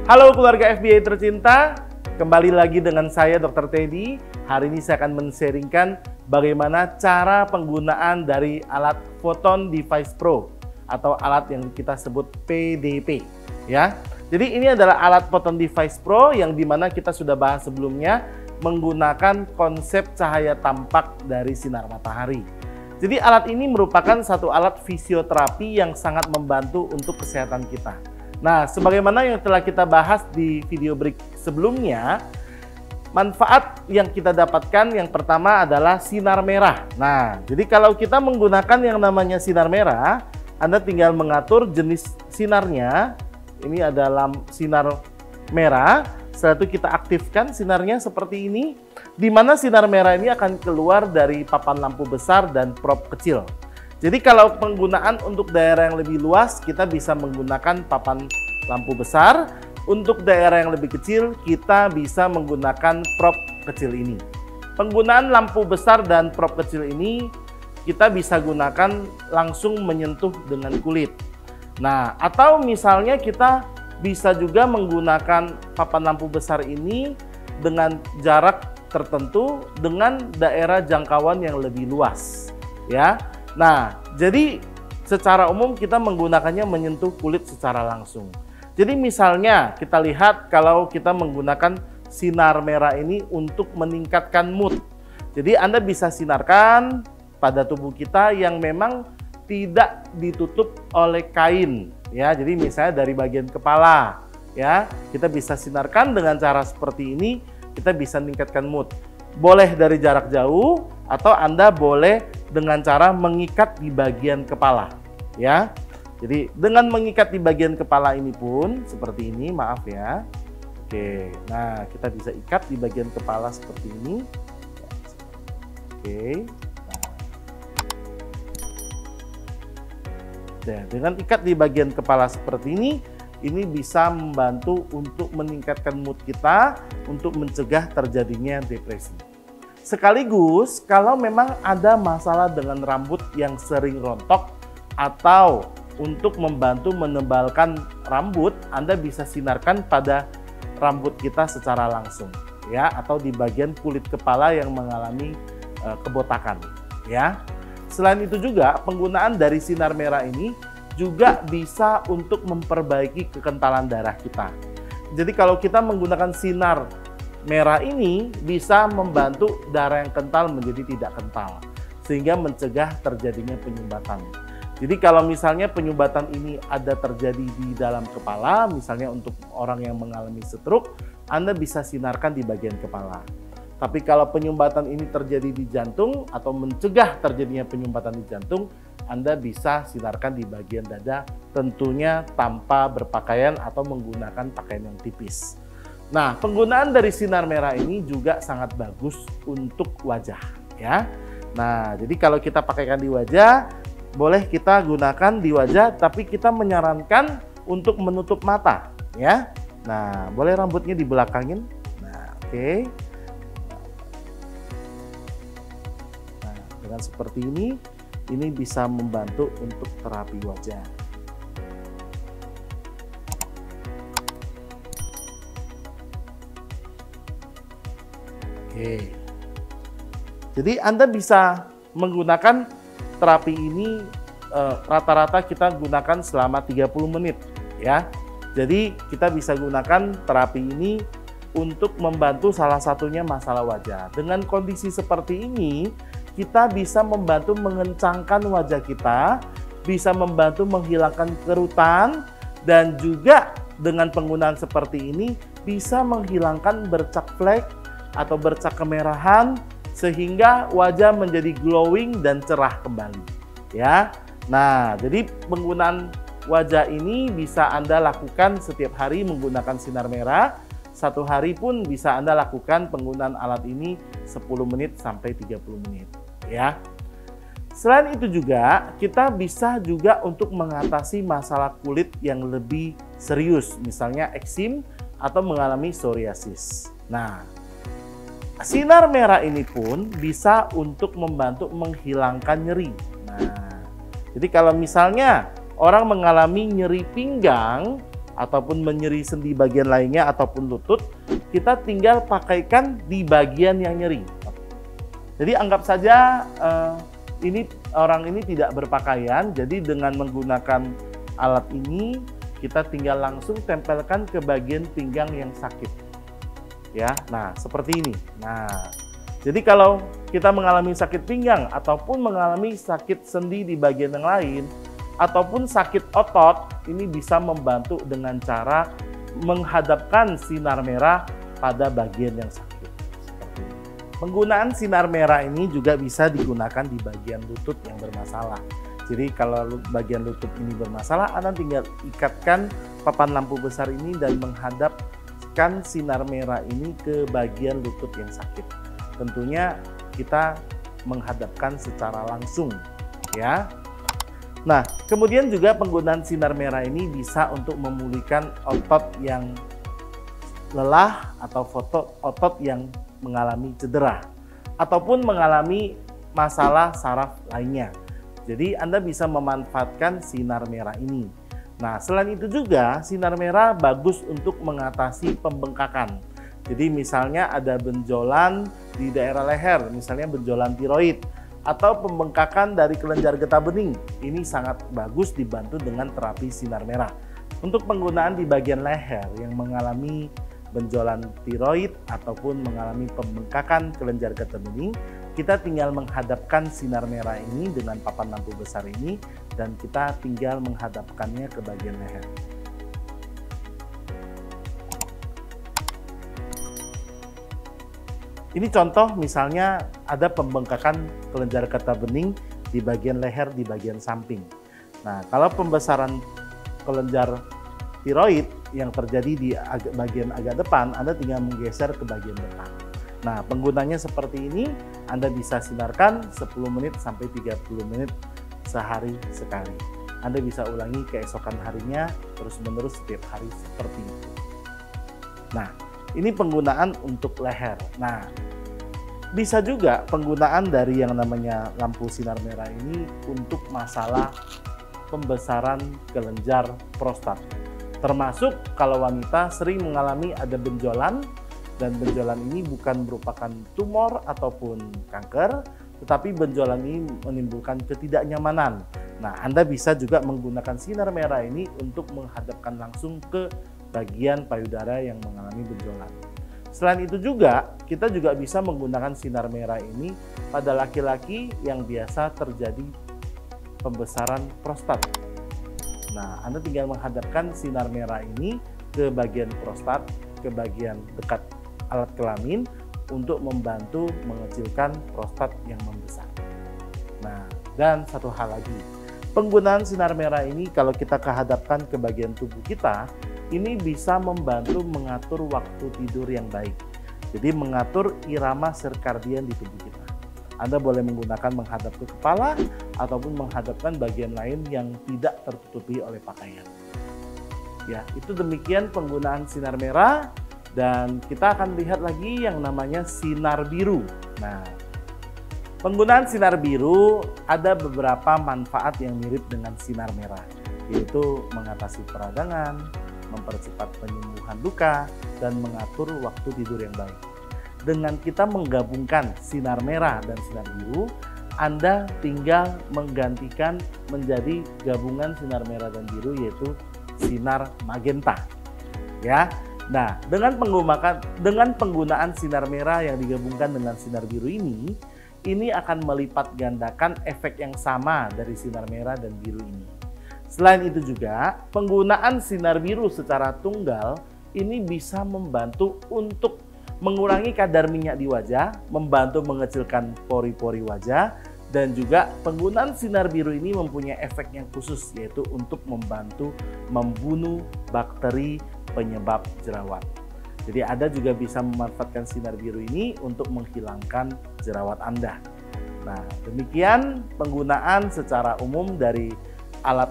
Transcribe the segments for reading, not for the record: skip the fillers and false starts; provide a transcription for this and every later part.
Halo keluarga FBA tercinta, kembali lagi dengan saya Dr. Teddy. Hari ini saya akan men-sharingkan bagaimana cara penggunaan dari alat Photon Device Pro atau alat yang kita sebut PDP ya. Jadi ini adalah alat Photon Device Pro yang dimana kita sudah bahas sebelumnya menggunakan konsep cahaya tampak dari sinar matahari. Jadi alat ini merupakan satu alat fisioterapi yang sangat membantu untuk kesehatan kita. Nah, sebagaimana yang telah kita bahas di video break sebelumnya, manfaat yang kita dapatkan yang pertama adalah sinar merah. Nah, jadi kalau kita menggunakan yang namanya sinar merah, Anda tinggal mengatur jenis sinarnya. Ini adalah sinar merah. Setelah itu kita aktifkan sinarnya seperti ini, di mana sinar merah ini akan keluar dari papan lampu besar dan prop kecil. Jadi kalau penggunaan untuk daerah yang lebih luas, kita bisa menggunakan papan lampu besar. Untuk daerah yang lebih kecil, kita bisa menggunakan prop kecil ini. Penggunaan lampu besar dan prop kecil ini, kita bisa gunakan langsung menyentuh dengan kulit. Nah, atau misalnya kita bisa juga menggunakan papan lampu besar ini dengan jarak tertentu dengan daerah jangkauan yang lebih luas, ya. Nah, jadi secara umum kita menggunakannya menyentuh kulit secara langsung. Jadi misalnya kita lihat kalau kita menggunakan sinar merah ini untuk meningkatkan mood. Jadi Anda bisa sinarkan pada tubuh kita yang memang tidak ditutup oleh kain, ya. Jadi misalnya dari bagian kepala, ya, kita bisa sinarkan dengan cara seperti ini, kita bisa meningkatkan mood. Boleh dari jarak jauh atau Anda boleh dengan cara mengikat di bagian kepala, ya. Jadi dengan mengikat di bagian kepala ini pun seperti ini, maaf ya. Oke, nah kita bisa ikat di bagian kepala seperti ini. Oke. Nah, dengan ikat di bagian kepala seperti ini bisa membantu untuk meningkatkan mood kita untuk mencegah terjadinya depresi. Sekaligus kalau memang ada masalah dengan rambut yang sering rontok atau untuk membantu menebalkan rambut, Anda bisa sinarkan pada rambut kita secara langsung, ya, atau di bagian kulit kepala yang mengalami kebotakan, ya. Selain itu juga penggunaan dari sinar merah ini juga bisa untuk memperbaiki kekentalan darah kita. Jadi kalau kita menggunakan sinar merah ini bisa membantu darah yang kental menjadi tidak kental, sehingga mencegah terjadinya penyumbatan. Jadi kalau misalnya penyumbatan ini ada terjadi di dalam kepala, misalnya untuk orang yang mengalami stroke, Anda bisa sinarkan di bagian kepala. Tapi kalau penyumbatan ini terjadi di jantung atau mencegah terjadinya penyumbatan di jantung, Anda bisa sinarkan di bagian dada, tentunya tanpa berpakaian atau menggunakan pakaian yang tipis. Nah, penggunaan dari sinar merah ini juga sangat bagus untuk wajah, ya. Nah, jadi kalau kita pakaikan di wajah, boleh kita gunakan di wajah, tapi kita menyarankan untuk menutup mata, ya. Nah, boleh rambutnya dibelakangin. Nah, oke. Nah, dengan seperti ini bisa membantu untuk terapi wajah. Oke. Jadi Anda bisa menggunakan terapi ini rata-rata kita gunakan selama 30 menit, ya. Jadi kita bisa gunakan terapi ini untuk membantu salah satunya masalah wajah. Dengan kondisi seperti ini, kita bisa membantu mengencangkan wajah kita, bisa membantu menghilangkan kerutan, dan juga dengan penggunaan seperti ini bisa menghilangkan bercak flek atau bercak kemerahan, sehingga wajah menjadi glowing dan cerah kembali, ya. Nah, jadi penggunaan wajah ini bisa Anda lakukan setiap hari menggunakan sinar merah. Satu hari pun bisa Anda lakukan penggunaan alat ini 10 menit sampai 30 menit, ya. Selain itu juga, kita bisa juga untuk mengatasi masalah kulit yang lebih serius, misalnya eksim atau mengalami psoriasis. Nah, sinar merah ini pun bisa untuk membantu menghilangkan nyeri. Nah, jadi kalau misalnya orang mengalami nyeri pinggang, ataupun nyeri sendi bagian lainnya ataupun lutut, kita tinggal pakaikan di bagian yang nyeri. Jadi anggap saja orang ini tidak berpakaian, jadi dengan menggunakan alat ini kita tinggal langsung tempelkan ke bagian pinggang yang sakit. Ya, nah seperti ini. Nah, jadi kalau kita mengalami sakit pinggang ataupun mengalami sakit sendi di bagian yang lain ataupun sakit otot, ini bisa membantu dengan cara menghadapkan sinar merah pada bagian yang sakit. Penggunaan sinar merah ini juga bisa digunakan di bagian lutut yang bermasalah. Jadi kalau bagian lutut ini bermasalah, Anda tinggal ikatkan papan lampu besar ini dan menghadapkan sinar merah ini ke bagian lutut yang sakit. Tentunya kita menghadapkan secara langsung, ya. Nah, kemudian juga penggunaan sinar merah ini bisa untuk memulihkan otot yang lelah atau otot yang mengalami cedera ataupun mengalami masalah saraf lainnya. Jadi Anda bisa memanfaatkan sinar merah ini. Nah, selain itu juga sinar merah bagus untuk mengatasi pembengkakan. Jadi misalnya ada benjolan di daerah leher, misalnya benjolan tiroid atau pembengkakan dari kelenjar getah bening. Ini sangat bagus dibantu dengan terapi sinar merah. Untuk penggunaan di bagian leher yang mengalami benjolan tiroid ataupun mengalami pembengkakan kelenjar getah bening, kita tinggal menghadapkan sinar merah ini dengan papan lampu besar ini dan kita tinggal menghadapkannya ke bagian leher. Ini contoh misalnya ada pembengkakan kelenjar getah bening di bagian leher di bagian samping. Nah, kalau pembesaran kelenjar tiroid yang terjadi di bagian agak depan, Anda tinggal menggeser ke bagian depan. Nah, penggunanya seperti ini, Anda bisa sinarkan 10 menit sampai 30 menit sehari sekali. Anda bisa ulangi keesokan harinya terus-menerus setiap hari seperti itu. Nah, ini penggunaan untuk leher. Nah, bisa juga penggunaan dari yang namanya lampu sinar merah ini untuk masalah pembesaran kelenjar prostat. Termasuk kalau wanita sering mengalami ada benjolan, dan benjolan ini bukan merupakan tumor ataupun kanker, tetapi benjolan ini menimbulkan ketidaknyamanan. Nah, Anda bisa juga menggunakan sinar merah ini untuk menghadapkan langsung ke bagian payudara yang mengalami benjolan. Selain itu juga, kita juga bisa menggunakan sinar merah ini pada laki-laki yang biasa terjadi pembesaran prostat. Nah, Anda tinggal menghadapkan sinar merah ini ke bagian prostat, ke bagian dekat alat kelamin untuk membantu mengecilkan prostat yang membesar. Nah, dan satu hal lagi, penggunaan sinar merah ini kalau kita kehadapkan ke bagian tubuh kita, ini bisa membantu mengatur waktu tidur yang baik. Jadi mengatur irama sirkadian di tubuh kita. Anda boleh menggunakan menghadap ke kepala ataupun menghadapkan bagian lain yang tidak tertutupi oleh pakaian. Ya, itu demikian penggunaan sinar merah dan kita akan lihat lagi yang namanya sinar biru. Nah, penggunaan sinar biru ada beberapa manfaat yang mirip dengan sinar merah, yaitu mengatasi peradangan, mempercepat penyembuhan luka, dan mengatur waktu tidur yang baik. Dengan kita menggabungkan sinar merah dan sinar biru, Anda tinggal menggantikan menjadi gabungan sinar merah dan biru, yaitu sinar magenta. Ya, nah dengan penggunaan sinar merah yang digabungkan dengan sinar biru ini akan melipat gandakan efek yang sama dari sinar merah dan biru ini. Selain itu juga, penggunaan sinar biru secara tunggal ini bisa membantu untuk mengurangi kadar minyak di wajah, membantu mengecilkan pori-pori wajah, dan juga penggunaan sinar biru ini mempunyai efek yang khusus, yaitu untuk membantu membunuh bakteri penyebab jerawat. Jadi Anda juga bisa memanfaatkan sinar biru ini untuk menghilangkan jerawat Anda. Nah, demikian penggunaan secara umum dari alat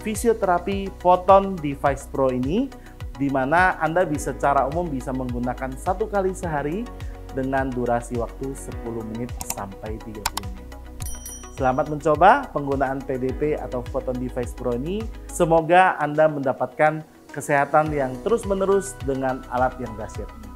fisioterapi Photon Device Pro ini, di mana Anda bisa secara umum bisa menggunakan 1 kali sehari dengan durasi waktu 10 menit sampai 30 menit. Selamat mencoba penggunaan PDP atau Photon Device Pro ini. Semoga Anda mendapatkan kesehatan yang terus-menerus dengan alat yang dahsyat.